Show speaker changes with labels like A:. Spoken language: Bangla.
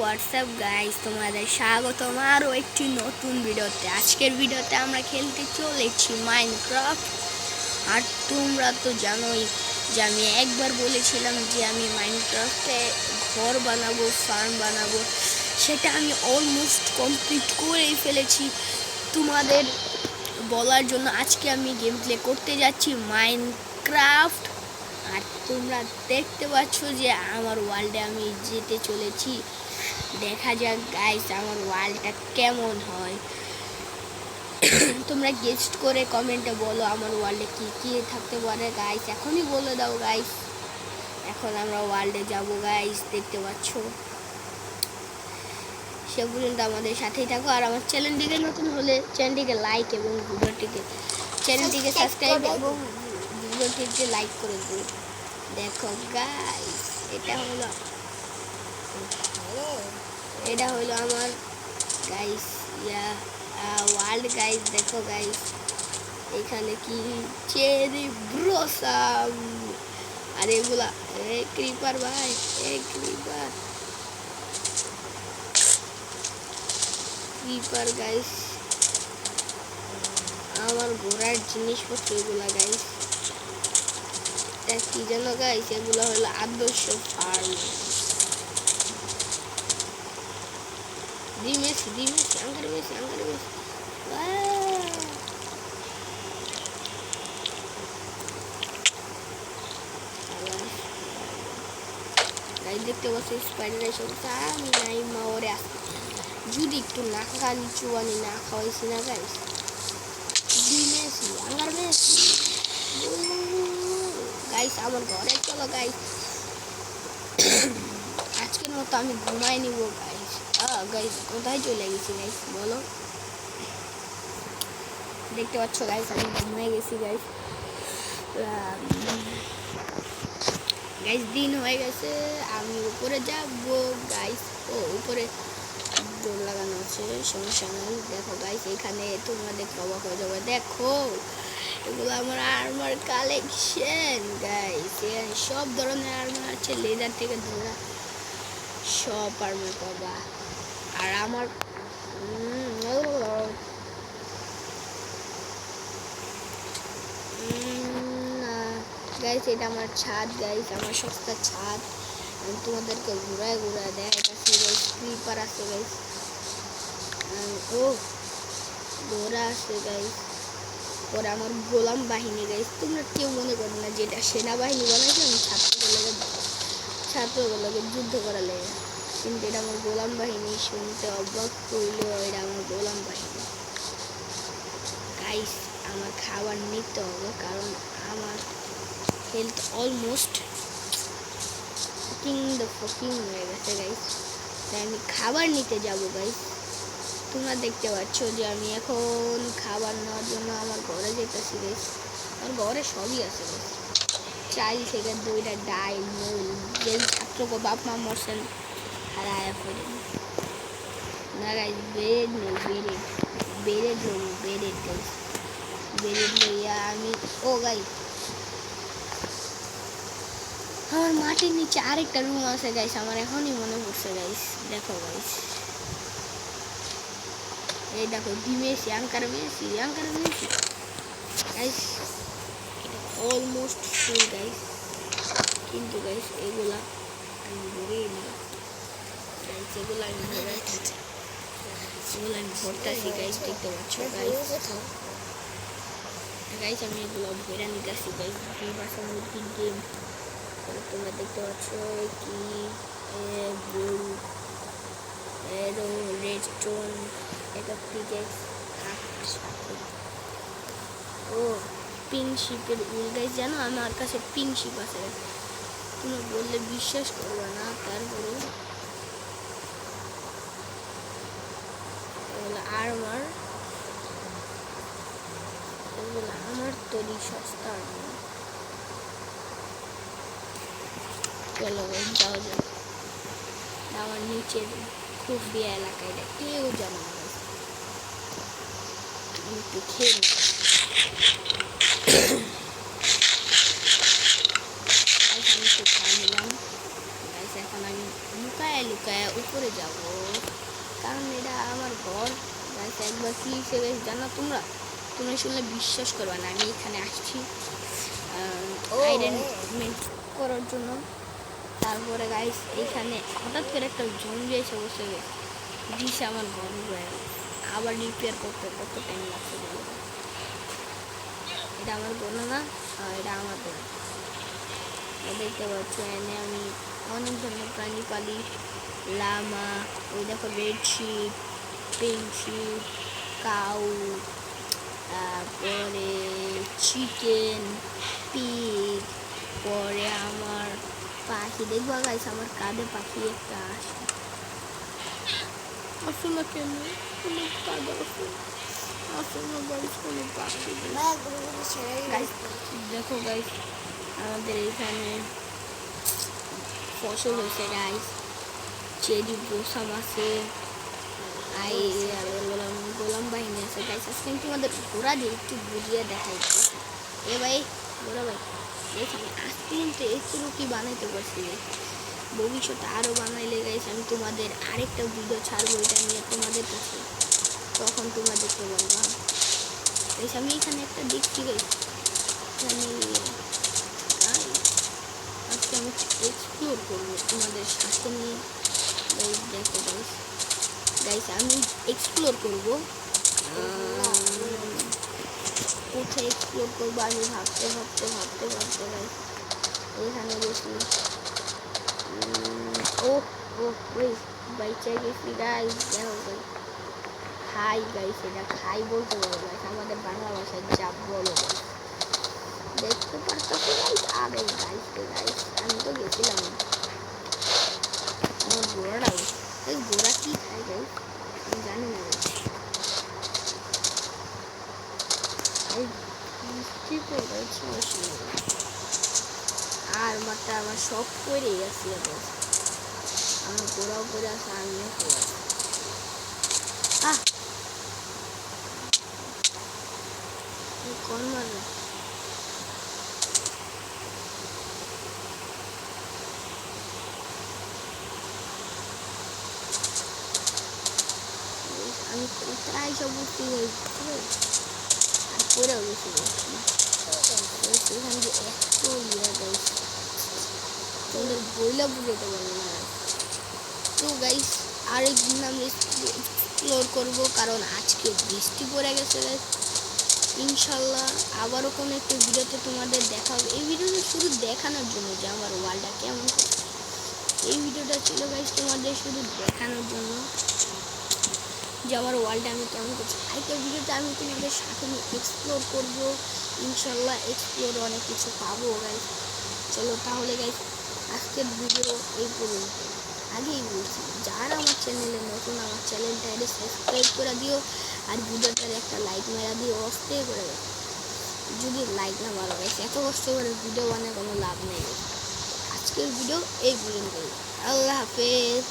A: হোয়াটসঅ্যাপ গাইস, তোমাদের স্বাগতম আরও একটি নতুন ভিডিওতে। আজকের ভিডিওতে আমরা খেলতে চলেছি মাইনক্রাফট। আর তোমরা তো জানোই যে আমি একবার বলেছিলাম যে আমি মাইনক্রাফটে ঘর বানাবো, ফার্ম বানাবো। সেটা আমি অলমোস্ট কমপ্লিট করেই ফেলেছি। তোমাদের বলার জন্য আজকে আমি গেম প্লে করতে যাচ্ছি মাইনক্রাফট। আর তোমরা দেখতে পাচ্ছ যে আমার ওয়ার্ল্ডে আমি যেতে চলেছি। দেখা যাক গাইস আমার ওয়ার্ল্ডটা কেমন হয়। তোমরা গেস্ট করে কমেন্টে বলো আমার ওয়ার্ল্ডে কি কি থাকতে পারে গাইস, এখনই বলে দাও গাইস। এখন আমরা ওয়ার্ল্ডে যাব গাইস, দেখতে পাচ্ছ। সে পর্যন্ত আমাদের সাথেই থাকো। আর আমার চ্যানেলটিকে নতুন হলে চ্যানেলটিকে লাইক এবং চ্যানেলটিকে সাবস্ক্রাইব এবং ভিডিওটিকে লাইক করে দিও। দেখো গাইস, এটা হলো আমার গাইস ওয়ার্ল্ড গাইস। দেখো গাইস, এখানে কি চেরি ব্রসাম, আর এগুলা ক্রিপার ভাই, ক্রিপার গাইস। আমার ঘোড়ার জিনিসপত্র এগুলা গাইস, কি যেন গাইস, এগুলো হলো আদর্শ ফার্ম। দেখতে পাচ্ছি স্পাইডার এসে আমি নাই মা ওরে আসতে যদি একটু না খালি চুয়ানি না খাওয়াইছি না গাইস। গাইস আমার ঘরে চলো গাইস, আজকের মতো আমি ঘুমাই নিব গাইস। গাইস কোথায় চলে গেছি গাইস বলো? দেখতে পাচ্ছ গাইস আমি ঘুমাই গেছি গাইস। গাইস দিন হয়ে গেছে, আমি উপরে যাবো গাইস। উপরে ডোর লাগানো আছে, সমস্যা নেই। দেখো গাইস এখানে তোমরা দেখতে অবাক হয়ে যাবে। দেখো এগুলো আমার আর্মার কালেকশন গাইস। সব ধরনের আর্মার আছে, লেদার থেকে ধরা সব আর্মার পাবা। আর আমার গাইস এটা আমার ছাদ গাইস, আমার সস্তা ছাদ। আমি তোমাদেরকে ঘুরায় দেখাচ্ছি গাইস। ক্রিপার আছে গাইস, ঘোড়া আছে গাইস। ওরা আমার গোলাম বাহিনী গাইস। তোমরা কেউ মনে করো না যেটা সেনাবাহিনী বানাইছে আমি ছাত্রগুলোকে যুদ্ধ করা লেগে, কিন্তু এটা আমার গোলাম বাহিনী। শুনতে অবাক করলেও এটা আমার গোলাম বাহিনী গাইস। আমার খাবার নিতে হবে কারণ আমার হেলথ অলমোস্ট হয়ে গেছে গাইস। তাই আমি খাবার নিতে যাবো গাইস। তোমরা দেখতে পাচ্ছ যে আমি এখন খাবার নেওয়ার জন্য আমার ঘরে যেতেছি গাইস। আমার ঘরে সবই আছে গাইস, চাল থেকে দইটা ডাল মূল যেই ছাত্রকে বাপ মা মরছেন হারায় ফেলেন না গাইস। বেরেড গাইস। বেরেড লইয়া আমি গাইস আমার মাটির নিচে আরেকটা রুম আছে গাইস, আমার এখনই মনে পড়ছে গাইস। দেখো গাইস, এই দেখো ডিমেছি আঙ্কার মেয়েছি গাইস। অলমোস্ট ফুল গাইস, কিন্তু গাইস এগুলা আমি ভরেই না গাইস। এগুলো আমি ভরতাছি গাইস। দেখতে পাচ্ছ গাইস আমি এগুলো ভরে নিতেছি গাইস। গেম তোমরা দেখতে পাচ্ছ কি রেডস্টোন, এটা পিকেক্স, পিঙ্ক শিপের উল গাইস। জানো আমার কাছে পিঙ্ক শিপ আছে, তুমি বললে বিশ্বাস করবে না। তারপরে আর্মার, এগুলো আমার তৈরি সস্তা। চলো যাও আমার নিচের খুফিয়া এলাকা, এটা কেউ জানো না। আমি একটু খেয়ে আমি একটু খা নিলাম গাইস। এখন আমি লুকায় লুকায় উপরে যাব, কারণ এটা আমার ঘর। গাইস একবার কি হিসেবে জানো তোমরা, তোমরা শুনলে বিশ্বাস করবে না। আমি এখানে আসছি আয়রন করার জন্য। তারপরে গাইস এখানে হঠাৎ করে একটা জম্বি এসে বসে দিছে আমার ঘর উপরে। আবার রিপেয়ার করতে কত টাইম লাগছে বলো। এটা আমার বোনা না, এটা আমার বোন। দেখতে পাচ্ছ এনে আমি অনেক ধরনের প্রাণী পালি। লামা, ওই দেখো রেডশিপ, পিঙ্কশিপ, কাউ, তারপরে চিকেন, পিগ, পরে আমার পাখি দেখবো গাইস, আমার কাঁধে পাখি একটা আসে। আসলে কেন কোনো কাঁধে আসলে গাইস কোনো পাখি গাইস। দেখো গাইস আমাদের এখানে ফসল হয়েছে গাইস, চেরি বোসাম আছে, গোলাম বাহিনী আছে গাইস। আজকে আমি তোমাদের ঘোড়া দিয়ে একটু বুঝিয়ে দেখাই। এ ভাই ঘোড়া ভাই দেখ, আমি আজ পর্যন্ত একটু কি বানাইতে পারছি, ভবিষ্যতে আরও বানাইলে গাইস আমি তোমাদের আরেকটা ভিডিও ছাড়বো এটা নিয়ে তোমাদের কাছে, তখন তোমরা দেখতে পারবা। গাইস আমি এখানে একটা দেখছি গাইস, এখানে আজকে আমি এক্সপ্লোর করবো তোমাদের সাথে নিয়ে। গাইস দেখো গাইস, গাইস আমি এক্সপ্লোর করবো, কোথায় এক্সপ্লোর করবো আমি ভাবতে ভাবতে ভাবতে ভাবতে গাইস এখানে গেছি। ও ও ওই বাইচে গেছি গাইস। দেখো গাইস খাই গাইস, এটা খাই বলতে বলো গাইস, আমাদের বাংলা ভাষায় চাপ বলো গাইস। দেখতে পারতেছি গাইস, আরে গাইস গাইস আমি তো গেছিলাম আমার ঘোড়াটাও। এই ঘোড়া কি খায় গাইস আমি জানি না গাইস। এই বৃষ্টি পড়েছে আর মাঠটা আমার সব করে গেছি গাইস, আমার ঘোড়াও করে আছে আমিও করে আছি। কোন মারবে আমি কোথায় সব বুঝতে আর পরেও গেছি সেখান দিয়ে এত ইয়ে গাইস তোমাদের বইলা বুঝাতে পারবো না। তো গাইস আরেকদিন আমি এক্সপ্লোর করবো, কারণ আজকে বৃষ্টি পড়ে গেছে গাইস। ইনশাল্লাহ আবারও কোনো একটা ভিডিওতে তোমাদের দেখা হবে। এই ভিডিওটা শুধু দেখানোর জন্য যে আমার ওয়ার্ল্ডটা কেমন, এই ভিডিওটা ছিল গাইস তোমাদের শুধু দেখানোর জন্য যে আমার ওয়ার্ল্ডটা আমি কেমন করছি। আরেকটা ভিডিওতে আমি তোমাদের সাথে নিয়ে এক্সপ্লোর করবো, ইনশাল্লাহ এক্সপ্লোর অনেক কিছু পাবো গাইস। চলো তাহলে গাইস আজকের ভিডিও এই পর্যন্ত। আগেই বলছি যারা আমার চ্যানেলে নতুন আমার চ্যানেলটা সাবস্ক্রাইব করে দিও, আর ভিডিওটার একটা লাইক মেরা দিও অস্তে করে। যদি লাইক না ভালো গাইস এত কষ্ট করে ভিডিও বানায় কোনো লাভ নেই। আজকের ভিডিও এই পর্যন্ত, আল্লাহ হাফেজ।